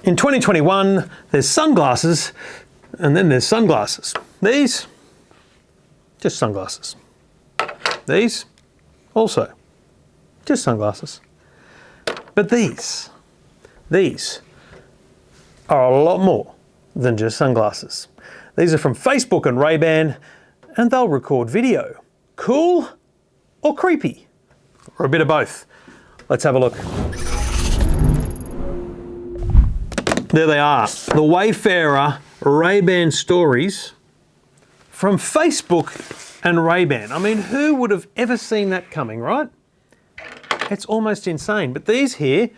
In 2021, there's sunglasses, and then there's sunglasses. These, just sunglasses. These, also, just sunglasses. But these are a lot more than just sunglasses. These are from Facebook and Ray-Ban, and they'll record video. Cool or creepy? Or a bit of both. Let's have a look. There they are, the Wayfarer Ray-Ban stories from Facebook and Ray-Ban. I mean, who would have ever seen that coming, right? It's almost insane. But these here,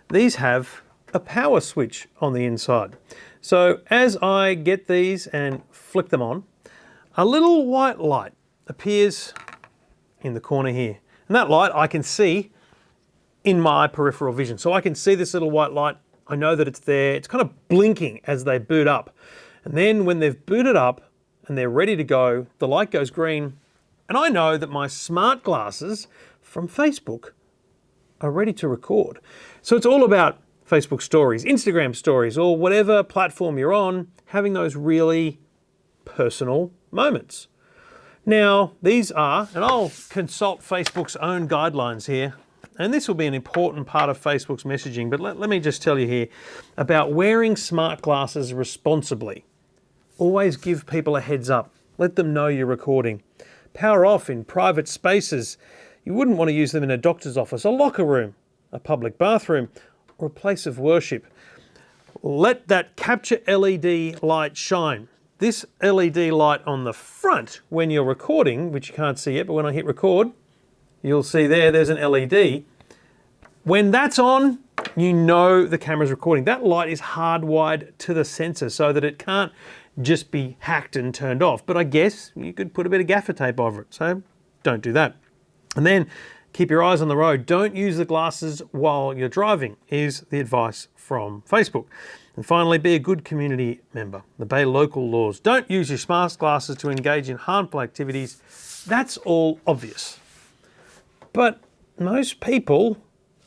these have a power switch on the inside. So as I get these and flick them on, a little white light appears in the corner here. And that light I can see in my peripheral vision. So I can see this little white light. I know that it's there. It's kind of blinking as they boot up. And then when they've booted up and they're ready to go, the light goes green. And I know that my smart glasses from Facebook are ready to record. So it's all about Facebook stories, Instagram stories, or whatever platform you're on, having those really personal moments. Now, these are, and I'll consult Facebook's own guidelines here, and this will be an important part of Facebook's messaging, but let me just tell you here about wearing smart glasses responsibly. Always give people a heads up. Let them know you're recording. Power off in private spaces. You wouldn't want to use them in a doctor's office, a locker room, a public bathroom, or a place of worship. Let that capture LED light shine. This LED light on the front when you're recording, which you can't see yet, but when I hit record, you'll see there's an LED. When that's on, you know the camera's recording. That light is hardwired to the sensor so that it can't just be hacked and turned off. But I guess you could put a bit of gaffer tape over it, so don't do that. And then keep your eyes on the road. Don't use the glasses while you're driving, is the advice from Facebook. And finally, be a good community member. Obey local laws. Don't use your smart glasses to engage in harmful activities. That's all obvious. But most people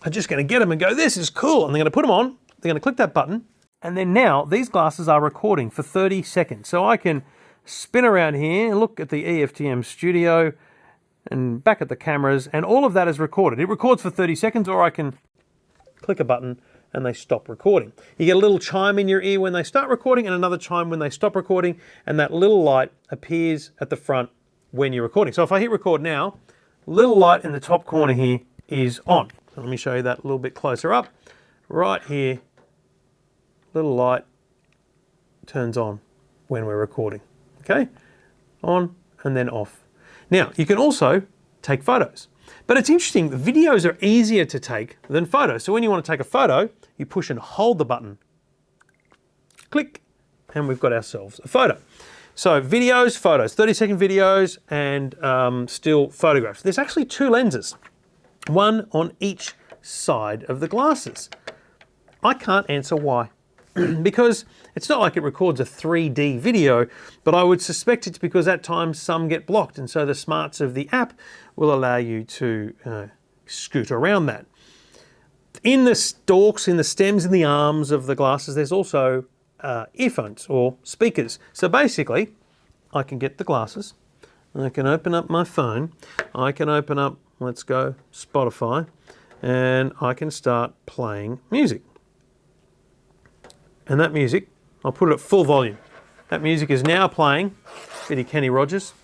are just going to get them and go, this is cool. And they're going to put them on. They're going to click that button. And then now these glasses are recording for 30 seconds. So I can spin around here, look at the EFTM studio and back at the cameras, and all of that is recorded. It records for 30 seconds, or I can click a button and they stop recording. You get a little chime in your ear when they start recording and another chime when they stop recording, and that little light appears at the front when you're recording. So if I hit record now, little light in the top corner here is on. So let me show you that a little bit closer up. Right here, little light turns on when we're recording. Okay? On and then off. Now, you can also take photos. But it's interesting, the videos are easier to take than photos. So when you want to take a photo, you push and hold the button. Click, and we've got ourselves a photo. So videos, photos, 30-second videos, and still photographs. There's actually two lenses, one on each side of the glasses. I can't answer why. Because it's not like it records a 3D video, but I would suspect it's because at times some get blocked, and so the smarts of the app will allow you to scoot around that. In the stalks, in the stems, in the arms of the glasses, there's also earphones or speakers. So basically, I can get the glasses, I can open up my phone, I can open up, let's go, Spotify, and I can start playing music. And that music, I'll put it at full volume. That music is now playing, bit of Kenny Rogers.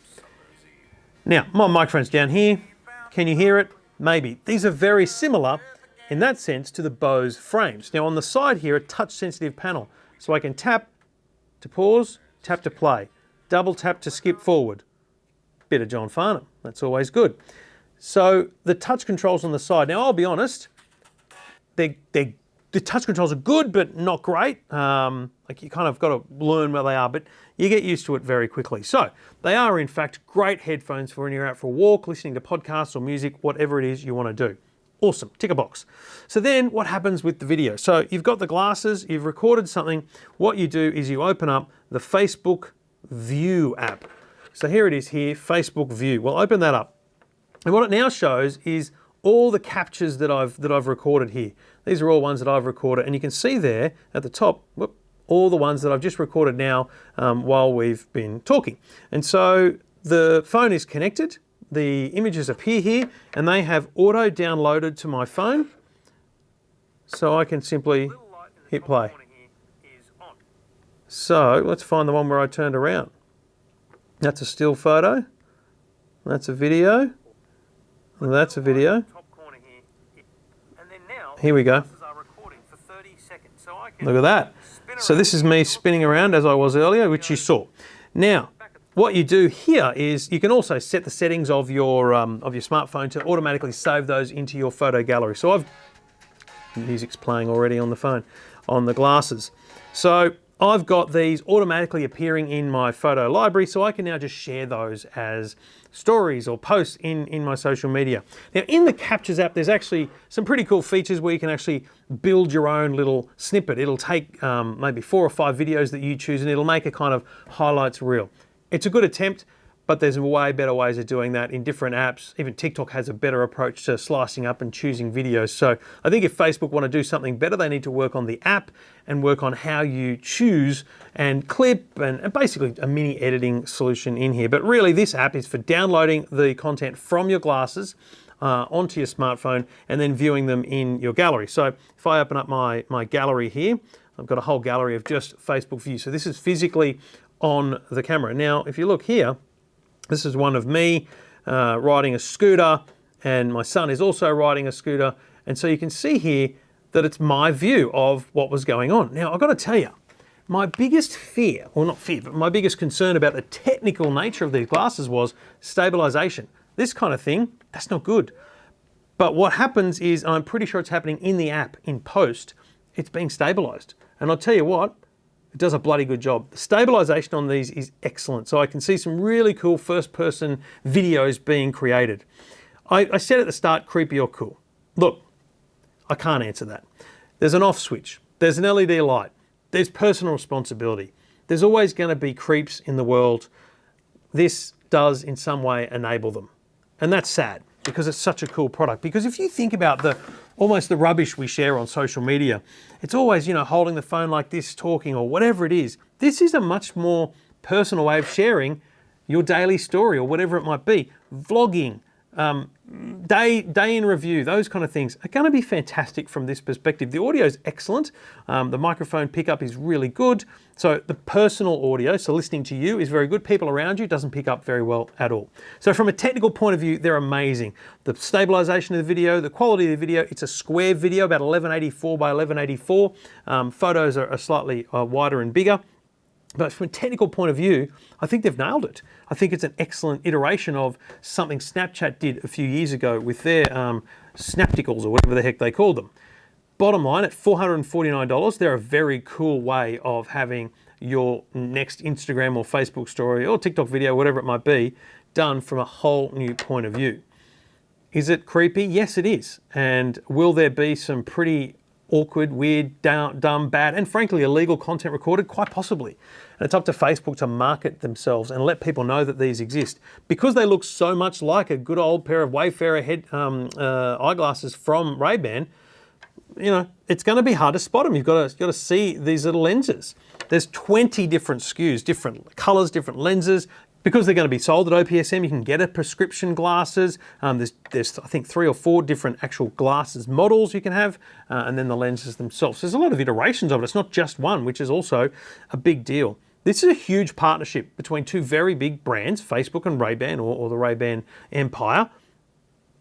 Now, my microphone's down here. Can you hear it? Maybe. These are very similar in that sense to the Bose frames. Now on the side here, a touch sensitive panel. So I can tap to pause, tap to play, double tap to skip forward. Bit of John Farnham, that's always good. So the touch controls on the side. Now I'll be honest, the touch controls are good, but not great. Like you kind of got to learn where they are, but you get used to it very quickly. So they are in fact great headphones for when you're out for a walk, listening to podcasts or music, whatever it is you want to do. Awesome, tick a box. So then what happens with the video? So you've got the glasses, you've recorded something. What you do is you open up the Facebook View app. So here it is here, Facebook View. We'll open that up. And what it now shows is all the captures that I've recorded here. These are all ones that I've recorded, and you can see there at the top, all the ones that I've just recorded now while we've been talking. And so the phone is connected, the images appear here, and they have auto downloaded to my phone. So I can simply hit play. So let's find the one where I turned around. That's a still photo. That's a video. And that's a video. Here we go. Look at that. So this is me spinning around as I was earlier, which you saw. Now, what you do here is you can also set the settings of your smartphone to automatically save those into your photo gallery. So music's playing already on the phone, on the glasses. So I've got these automatically appearing in my photo library, so I can now just share those as stories or posts in my social media. Now in the Captures app, there's actually some pretty cool features where you can actually build your own little snippet. It'll take maybe 4 or 5 videos that you choose, and it'll make a kind of highlights reel. It's a good attempt, but there's way better ways of doing that in different apps. Even TikTok has a better approach to slicing up and choosing videos. So I think if Facebook want to do something better, they need to work on the app and work on how you choose and clip and basically a mini editing solution in here. But really this app is for downloading the content from your glasses onto your smartphone and then viewing them in your gallery. So if I open up my gallery here, I've got a whole gallery of just Facebook views. So this is physically on the camera. Now, if you look here, this is one of me riding a scooter, and my son is also riding a scooter. And so you can see here that it's my view of what was going on. Now, I've got to tell you, my biggest fear, or not fear, but my biggest concern about the technical nature of these glasses was stabilization. This kind of thing, that's not good. But what happens is, I'm pretty sure it's happening in the app, in post, it's being stabilized. And I'll tell you what, it does a bloody good job. The stabilization on these is excellent. So I can see some really cool first-person videos being created. I said at the start, creepy or cool. Look, I can't answer that. There's an off switch. There's an LED light. There's personal responsibility. There's always going to be creeps in the world. This does in some way enable them. And that's sad because it's such a cool product. Because if you think about almost the rubbish we share on social media, it's always, holding the phone like this, talking or whatever it is. This is a much more personal way of sharing your daily story or whatever it might be. Vlogging, day in review, those kind of things are going to be fantastic from this perspective. The audio is excellent. The microphone pickup is really good. So the personal audio, so listening to you, is very good. People around you doesn't pick up very well at all. So from a technical point of view, they're amazing. The stabilization of the video, the quality of the video, it's a square video, about 1184 by 1184. Photos are slightly wider and bigger. But from a technical point of view, I think they've nailed it. I think it's an excellent iteration of something Snapchat did a few years ago with their Snapticals or whatever the heck they called them. Bottom line, at $449, they're a very cool way of having your next Instagram or Facebook story or TikTok video, whatever it might be, done from a whole new point of view. Is it creepy? Yes, it is. And will there be some pretty awkward, weird, dumb, bad, and frankly illegal content recorded? Quite possibly. And it's up to Facebook to market themselves and let people know that these exist. Because they look so much like a good old pair of Wayfarer eyeglasses from Ray-Ban, it's going to be hard to spot them. You've got to see these little lenses. There's 20 different SKUs, different colors, different lenses. Because they're going to be sold at OPSM, you can get a prescription glasses. There's I think 3 or 4 different actual glasses models you can have, and then the lenses themselves. There's a lot of iterations of it. It's not just one, which is also a big deal. This is a huge partnership between 2 very big brands, Facebook and Ray-Ban, or the Ray-Ban empire.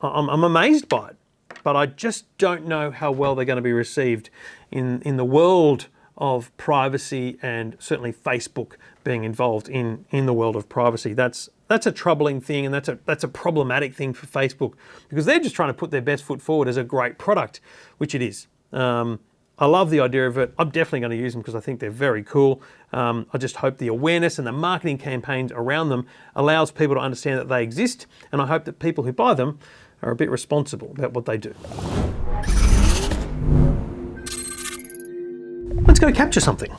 I'm amazed by it, but I just don't know how well they're going to be received in the world of privacy, and certainly Facebook being involved in the world of privacy. That's a troubling thing, and that's a problematic thing for Facebook, because they're just trying to put their best foot forward as a great product, which it is. I love the idea of it. I'm definitely going to use them because I think they're very cool. I just hope the awareness and the marketing campaigns around them allows people to understand that they exist, and I hope that people who buy them are a bit responsible about what they do. Let's go capture something.